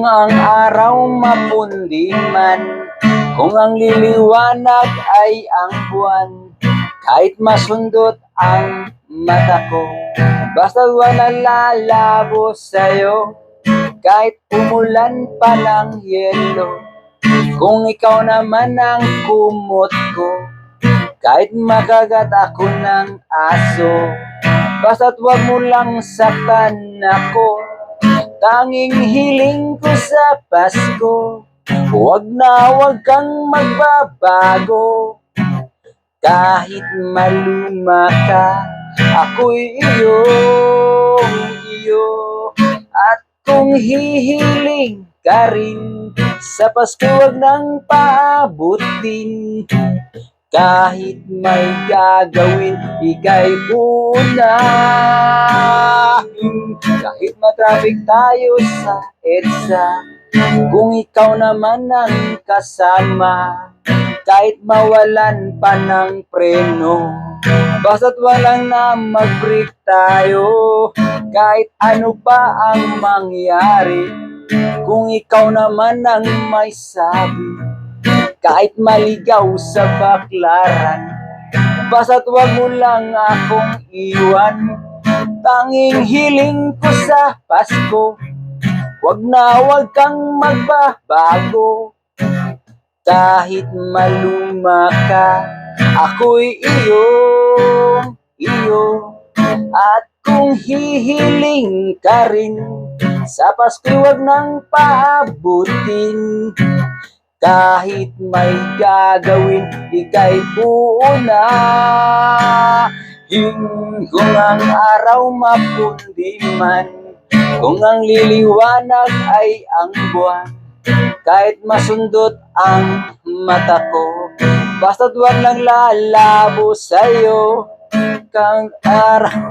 Kung ang araw mapundi man, kung ang liliwanag ay ang buwan, kahit masundot ang mata ko, basta walang lalabo sa'yo, kahit umulan pa ng yelo. Kung ikaw naman ang kumot ko, kahit makagat ako ng aso, basta't wag mo lang saktan ako. Tanging hiling ko sa Pasko, wag na wag kang magbabago. Kahit maluma ka, ako'y iyong iyo. At kung hihiling ka rin, sa Pasko wag nang paabutin. Kahit may gagawin, ika'y unahin. Kahit matraffic tayo sa EDSA, kung ikaw naman ang kasama, kahit mawalan pa ng preno, basta't walang na mag-break tayo. Kahit ano pa ang mangyari, kung ikaw naman ang may sabi, kahit maligaw sa baklaran, basta't wag mo lang akong iwan. Tanging hiling ko sa Pasko, wag na wag kang magbabago. Kahit maluma ka, ako'y iyong iyo. At kung hihiling ka rin, sa Pasko wag nang paabutin. Kahit may gagawin, ika'y uunahin. Kung ang araw mapundi man, kung ang liliwanag ay ang buwan, kahit masundot ang mata ko, basta't wag lang lalabo sa'yo, kang araw